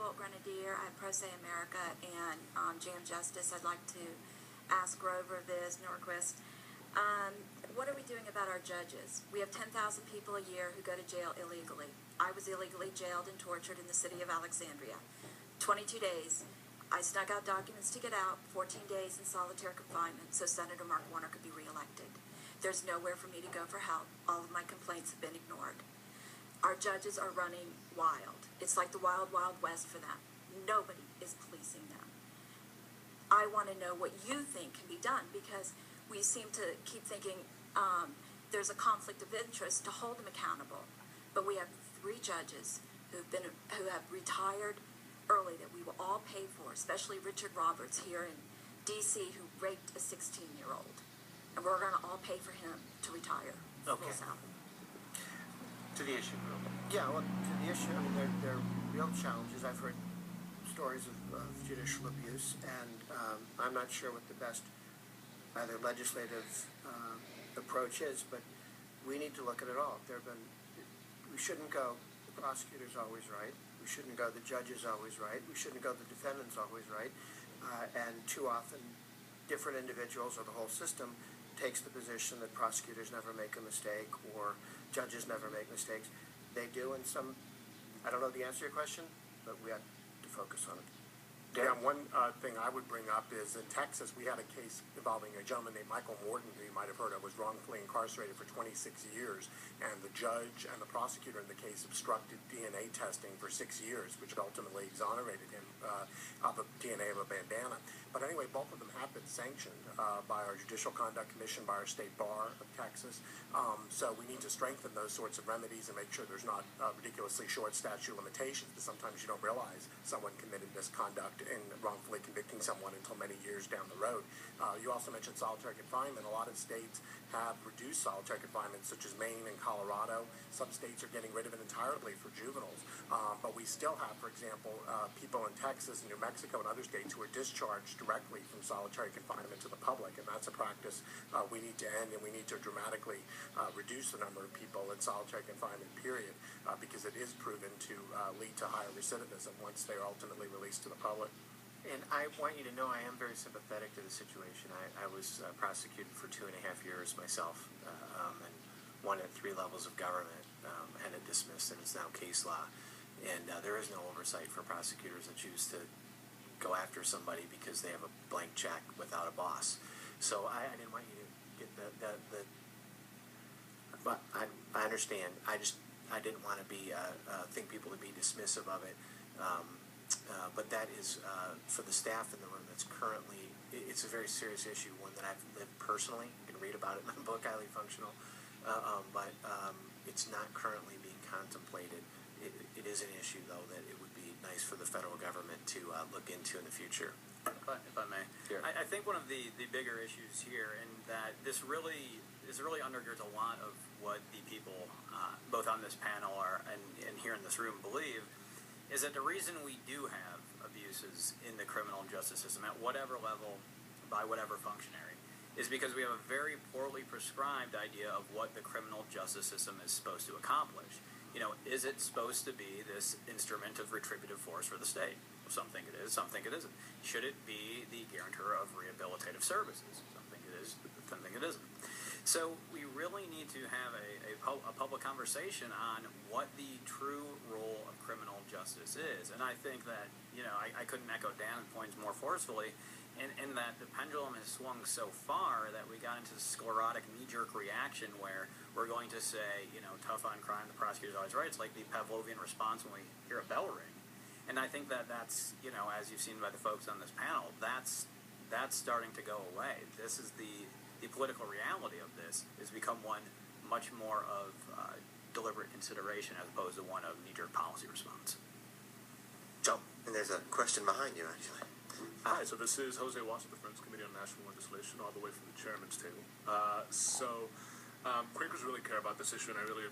Bolt Grenadier. I have Pro Se America and Jam Justice. I'd like to ask Grover this, Norquist. What are we doing about our judges? We have 10,000 people a year who go to jail illegally. I was illegally jailed and tortured in the city of Alexandria. 22 days. I snuck out documents to get out, 14 days in solitary confinement so Senator Mark Warner could be reelected. There's nowhere for me to go for help. All of my complaints have been ignored. Our judges are running wild. It's like the wild, wild west for them. Nobody is policing them. I want to know what you think can be done, because we seem to keep thinking there's a conflict of interest to hold them accountable. But we have 3 judges who have retired early that we will all pay for, especially Richard Roberts here in D.C., who raped a 16-year-old. And we're going to all pay for him to retire. Okay. To the issue, Bill. Yeah, well, to the issue, I mean, there are real challenges. I've heard stories of judicial abuse, and I'm not sure what the best either legislative approach is, but we need to look at it all. We shouldn't go, the prosecutor's always right. We shouldn't go, the judge is always right. We shouldn't go, the defendant's always right. And too often, different individuals or the whole system takes the position that prosecutors never make a mistake or judges never make mistakes. They do, and some, I don't know the answer to your question, but we have to focus on it. Yeah, one thing I would bring up is in Texas, we had a case involving a gentleman named Michael Morton, who you might have heard of, was wrongfully incarcerated for 26 years, and the judge and the prosecutor in the case obstructed DNA testing for 6 years, which ultimately exonerated him of the DNA of a bandana. But anyway, both of them have been sanctioned by our Judicial Conduct Commission, by our State Bar of Texas. So we need to strengthen those sorts of remedies and make sure there's not ridiculously short statute of limitations, because sometimes you don't realize someone committed misconduct in wrongfully convicting someone until many years down the road. You also mentioned solitary confinement. A lot of states have reduced solitary confinement, such as Maine and Colorado. Some states are getting rid of it entirely for juveniles. But we still have, for example, people in Texas and New Mexico and other states who are discharged directly from solitary confinement to the public, and that's a practice we need to end, and we need to dramatically reduce the number of people in solitary confinement, period, because it is proven to lead to higher recidivism once they are ultimately released to the public. And I want you to know I am very sympathetic to the situation. I was prosecuted for 2.5 years myself, and one at 3 levels of government, had it dismissed, and it's now case law. And there is no oversight for prosecutors that choose to go after somebody because they have a blank check without a boss. So I didn't want you to get but I understand. I didn't want to be think people to be dismissive of it. But that is for the staff in the room that's currently, it's a very serious issue, one that I've lived personally. You can read about it in my book, Highly Functional. But it's not currently being contemplated. It is an issue, though, that it would be nice for the federal government to look into in the future. If I may. Sure. I think one of the bigger issues here, and that this really undergirds a lot of what the people, both on this panel and here in this room, believe, is that the reason we do have abuses in the criminal justice system at whatever level, by whatever functionary, is because we have a very poorly prescribed idea of what the criminal justice system is supposed to accomplish. You know, is it supposed to be this instrument of retributive force for the state? Some think it is, some think it isn't. Should it be the guarantor of rehabilitative services? Some think it is, some think it isn't. So we really need to have a public conversation on what the true role of criminal justice is. And I think that, you know, I couldn't echo Dan's points more forcefully, in that the pendulum has swung so far that we got into this sclerotic knee-jerk reaction where we're going to say, you know, tough on crime, the prosecutor's always right. It's like the Pavlovian response when we hear a bell ring. And I think that that's, you know, as you've seen by the folks on this panel, that's starting to go away. This is the political reality of this has become one much more of deliberate consideration as opposed to one of knee-jerk policy response. Joe, and there's a question behind you, actually. Hi, so this is Jose Watts of the Friends Committee on National Legislation, all the way from the chairman's table. Quakers really care about this issue, and I really